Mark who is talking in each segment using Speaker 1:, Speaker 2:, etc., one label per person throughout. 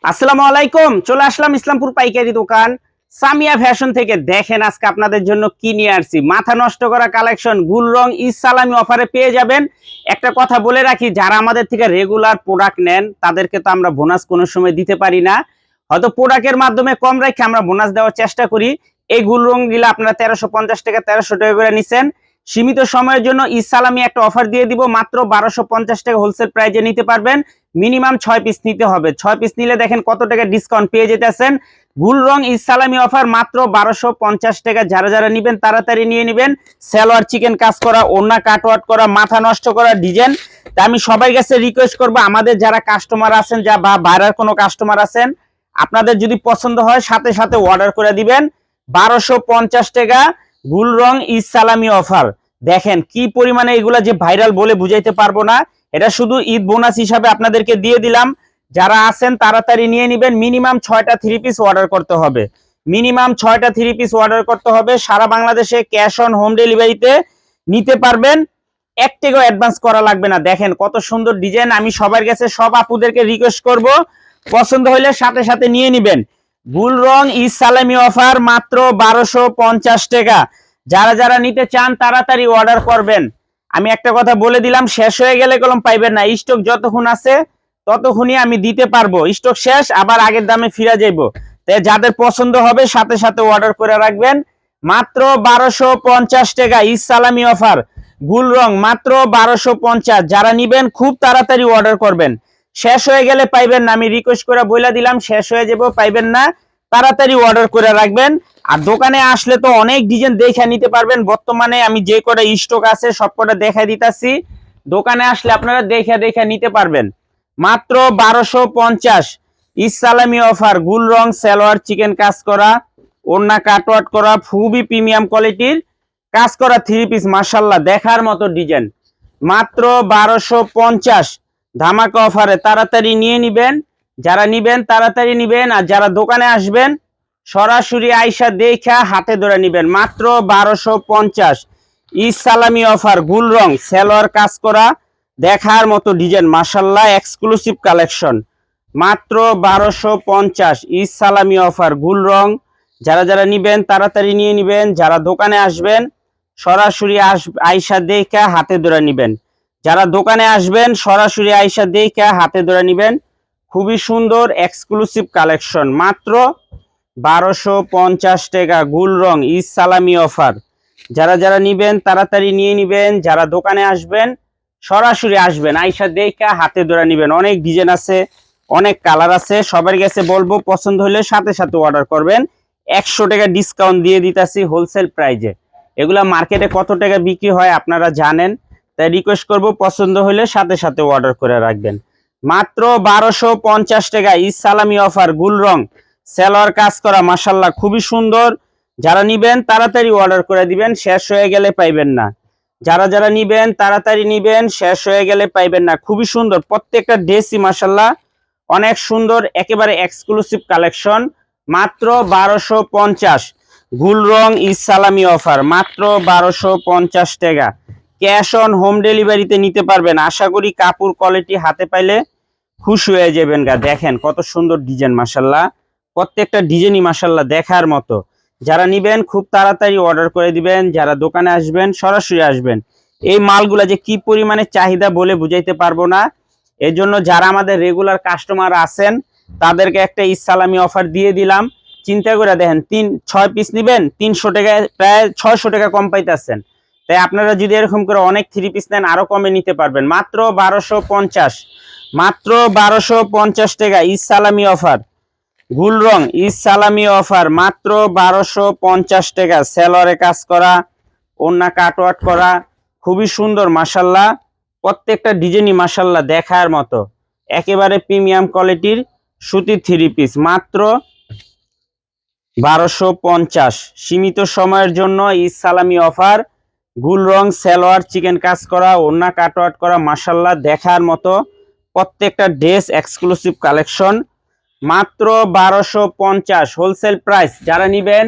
Speaker 1: আসসালামু আলাইকুম। চলে আসলাম ইসলামপুর পাইকারি দোকান সামিয়া ফ্যাশন থেকে। দেখেন আজকে আপনাদের জন্য কি নিয়ে আসছি। মাথা নষ্ট করা কালেকশন গুল রং ঈদ সালামি অফারে পেয়ে যাবেন। একটা কথা বলে রাখি, যারা আমাদের থেকে রেগুলার প্রোডাক্ট নেন তাদেরকে তো আমরা বোনাস কোনো সময় দিতে পারি না, হয়তো প্রোডাক্টের মাধ্যমে কম রেখে আমরা বোনাস দেওয়ার চেষ্টা করি। এই গুল রং গুলা আপনারা 1350 টাকা 1300 টাকা করে নিছেন। সীমিত সময়ের জন্য ঈদ সালামি একটা অফার দিয়ে দিব, মাত্র 1250 টাকা হোলসেল প্রাইজে নিতে পারবেন। মিনিমাম 6 পিস নিতে হবে। 6 পিস নিলে দেখেন কত টাকা ডিসকাউন্ট পেয়ে যেতেছেন। গুল রং ঈদ সালামি অফার মাত্র 1250 টাকা। যারা যারা নেবেন তাড়াতাড়ি নিয়ে নেবেন। সালোয়ার চিকেন কাজ করা, ওড়না কাটওয়ার্ক করা, মাথা নষ্ট করা ডিজাইন। তা আমি সবাই কাছে রিকোয়েস্ট করব, আমাদের যারা কাস্টমার আছেন, যা বা বাইরের কোনো কাস্টমার আছেন, আপনাদের যদি পছন্দ হয় সাথে সাথে অর্ডার করে দিবেন। 1250 টাকা গুল রং ঈদ সালামি অফার। দেখেন কি পরিমাণে এগুলা যে ভাইরাল বলে বুঝাইতে পারবো না। এটা শুধু ঈদ বোনাস হিসাবে আপনাদেরকে দিয়ে দিলাম। যারা আছেন তাড়াতাড়ি নিয়ে নেবেন। মিনিমাম 6টা 3 পিস অর্ডার করতে হবে। মিনিমাম 6টা 3 পিস অর্ডার করতে হবে। সারা বাংলাদেশে ক্যাশ অন হোম ডেলিভারিতে নিতে পারবেন। 1 টাকাও অ্যাডভান্স করা লাগবে না। দেখেন কত সুন্দর ডিজাইন। আমি সবার কাছে সব আপুদেরকে রিকোয়েস্ট করব, পছন্দ হলে সাথে সাথে নিয়ে নেবেন। গুল রং ঈদ সালামি অফার মাত্র 1250 টাকা। যারা যারা নিতে চান তাড়াতাড়ি অর্ডার করবেন। আমি একটা কথা বলে দিলাম, শেষ হয়ে গেলে কলম পাইবেন না। স্টক যতক্ষণ আছে ততক্ষণই আমি দিতে পারবো। স্টক শেষ আবার আগের দামে ফিরে যাইব। তাই যাদের পছন্দ হবে সাথে সাথে অর্ডার করে রাখবেন। মাত্র 1250 টাকা ঈদ সালামি অফার গুল রং, মাত্র 1250। যারা নিবেন খুব তাড়াতাড়ি অর্ডার করবেন। শেষ হয়ে গেলে পাইবেন না। আমি রিকোয়েস্ট করে বলে দিলাম, শেষ হয়ে যাব, পাইবেন না। তাড়াতাড়ি অর্ডার করে রাখবেন। আর দোকানে আসলে তো অনেক ডিজাইন দেখে নিতে পারবেন। বর্তমানে আমি যে কটা স্টক আছে সব কটা দেখাই দিতেছি। দোকানে আসলে আপনারা দেখে দেখে নিতে পারবেন। মাত্র 1250 ঈদ সালামি অফার গুল রং সালোয়ার চিকেন কাজ করা, ওড়না কাটওয়ার্ক করা, খুবই প্রিমিয়াম কোয়ালিটির কাজ করা 3 পিস। মাশাআল্লাহ দেখার মতো ডিজাইন। মাত্র 1250 ধামাকা অফারে তাড়াতাড়ি নিয়ে নিবেন। যারা নিবেন তাড়াতাড়ি নিবেন। আর যারা দোকানে আসবেন সরাসরি আইসা দেখা হাতে ধরে নিবেন। মাত্র 1250 ঈদ সালামি অফার গুল রং সালোয়ার কাজ করা, দেখার মতো ডিজাইন। মাশাআল্লাহ এক্সক্লুসিভ কালেকশন। মাত্র 1250 ঈদ সালামি অফার গুল রং। যারা যারা নিবেন তাড়াতাড়ি নিয়ে নিবেন। যারা দোকানে আসবেন সরাসরি আইসা দেখা হাতে ধরে নিবেন। যারা দোকানে আসবেন সরাসরি আইসা দেখা হাতে ধরে নিবেন। খুবই সুন্দর এক্সক্লুসিভ কালেকশন। মাত্র 1250 টাকা গুল রং ঈদ সালামি অফার। যারা যারা নিবেন তাড়াতাড়ি নিয়ে নিবেন। যারা দোকানে আসবেন সরাসরি আসবেন, আইসা দেখা হাতে ধরে নিবেন। অনেক ডিজাইন আছে, অনেক কালার আছে। সবার কাছে বলবো পছন্দ হলে সাথে সাথে অর্ডার করবেন। 100 টাকা ডিসকাউন্ট দিয়ে দিতেছি হোলসেল প্রাইজে। এগুলা মার্কেটে কত টাকা বিক্রি হয় আপনারা জানেন। তাই রিকোয়েস্ট করব পছন্দ হলে সাথে সাথে অর্ডার করে রাখবেন। মাত্র 1250 টাকা ঈদ সালামি অফার গুল রং সালোয়ার কাজ করা। মাশাআল্লাহ খুবই সুন্দর। যারা নিবেন তাড়াতাড়ি অর্ডার করে দিবেন, শেষ হয়ে গেলে পাইবেন না। যারা যারা নিবেন তাড়াতাড়ি নিবেন, শেষ হয়ে গেলে পাইবেন না। খুবই সুন্দর প্রত্যেকটা ড্রেসই মাশাআল্লাহ অনেক সুন্দর, একেবারে এক্সক্লুসিভ কালেকশন। মাত্র 1250 গুল রং ঈদ সালামি অফার। মাত্র 1250 টাকা। ক্যাশ অন হোম ডেলিভারিতে নিতে পারবেন। আশা করি কাপড় কোয়ালিটি হাতে পাইলে খুশি হয়ে যাবেন গা। দেখেন কত সুন্দর ডিজাইন। মাশাআল্লাহ প্রত্যেকটা ডিজাইনই মাশাআল্লাহ দেখার মতো। যারা নিবেন খুব তাড়াতাড়ি অর্ডার করে দিবেন। যারা দোকানে আসবেন সরাসরি আসবেন। এই মালগুলা যে কি পরিমাণে চাহিদা বলে বুঝাইতে পারবো না। এর জন্য যারা আমাদের রেগুলার কাস্টমার আছেন তাদেরকে একটা ঈদ সালামি অফার দিয়ে দিলাম। চিন্তা করে দেখেন, 6 পিস নিবেন 300 টাকায় প্রায় 600 টাকা কম পাইতেছেন। তাই আপনারা যদি এরকম করে অনেক 3 পিস নেন আরো কমে নিতে পারবেন। মাত্র 1250, মাত্র 1250 টাকা ঈদ সালামি অফার গুল রং ঈদ সালামি অফার। মাত্র 1250 টাকা। সালোয়ারে কাজ করা, ওড়না কাটওয়ার্ক করা, খুবই সুন্দর। মাশাআল্লাহ প্রত্যেকটা ডিজাইনই মাশাআল্লাহ দেখার মতো, একেবারে প্রিমিয়াম কোয়ালিটির সুতির 3 পিস। মাত্র 1250 সীমিত সময়ের জন্য ঈদ সালামি অফার গুল রং সালোয়ার চিকেন কাজ করা, ওড়না কাটওয়ার্ক করা। মাশাআল্লাহ দেখার মতো প্রত্যেকটা ড্রেস এক্সক্লুসিভ কালেকশন। মাত্র 1250 হোলসেল প্রাইস। যারা নিবেন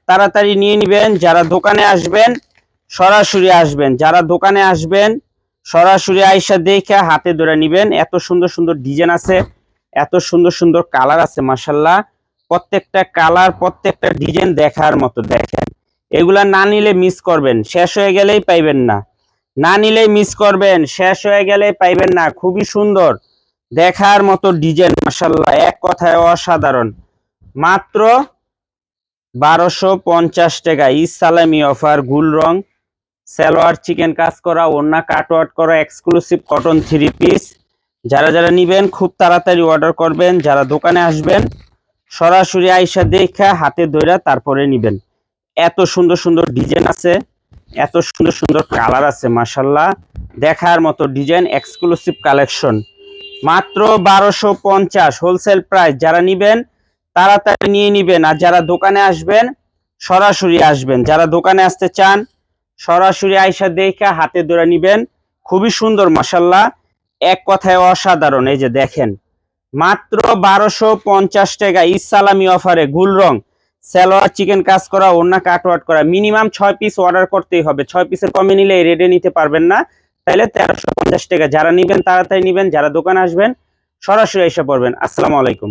Speaker 1: তাড়াতাড়ি নিয়ে নিবেন। যারা দোকানে আসবেন সরাসরি আসবেন। যারা দোকানে আসবেন সরাসরি আইসা দেখে হাতে ধরে নিবেন। এত সুন্দর সুন্দর ডিজাইন আছে। এত সুন্দর সুন্দর কালার আছে মাশাল্লাহ। প্রত্যেকটা কালার প্রত্যেকটা ডিজাইন দেখার মতো। দেখেন এগুলা না নিলে মিস করবেন, শেষ হয়ে গেলেই পাইবেন না। না নিলেই মিস করবেন, শেষ হয়ে গেলেই পাইবেন না। খুবই সুন্দর দেখার মতো ডিজাইন মাশাল্লাহ, এক কথায় অসাধারণ। মাত্র 1250 টাকা ইসলামি অফার। গুল রং, সালোয়ার চিকেন কাজ করা, ওন্না কাটওয়ার্ক করা, এক্সক্লুসিভ কটন 3 পিস। যারা যারা নিবেন খুব তাড়াতাড়ি অর্ডার করবেন। যারা দোকানে আসবেন সরাসরি আইসা দেখা হাতে ধইরা তারপরে নিবেন। এত সুন্দর সুন্দর ডিজাইন আছে, এত সুন্দর সুন্দর কালার আছে মাশাল্লাহ, দেখার মতো ডিজাইন, এক্সক্লুসিভ কালেকশন। মাত্র 1250 হোলসেল প্রাইস। যারা নিবেন তাড়াতাড়ি নিয়ে নিবেন। আর যারা দোকানে আসবেন সরাসরি আসবেন। যারা দোকানে আসতে চান সরাসরি আইসা দেখা হাতে ধরে নিবেন। খুবই সুন্দর মাশাল্লাহ, এক কথায় অসাধারণ। এই যে দেখেন মাত্র 1250 টাকা ইসলামি অফারে গুল রং, সালোয়ার চিকেন কাজ করা, ওন্না কাটওয়ার্ক করা। মিনিমাম 6 পিস অর্ডার করতেই হবে, 6 পিসের কমে নিলে এই রেটে নিতে পারবেন না। তাহলে 1350 টাকা। যারা নিবেন তাড়াতাড়ি নিবেন, যারা দোকানে আসবেন সরাসরি এসে পড়বেন। আসসালামু আলাইকুম।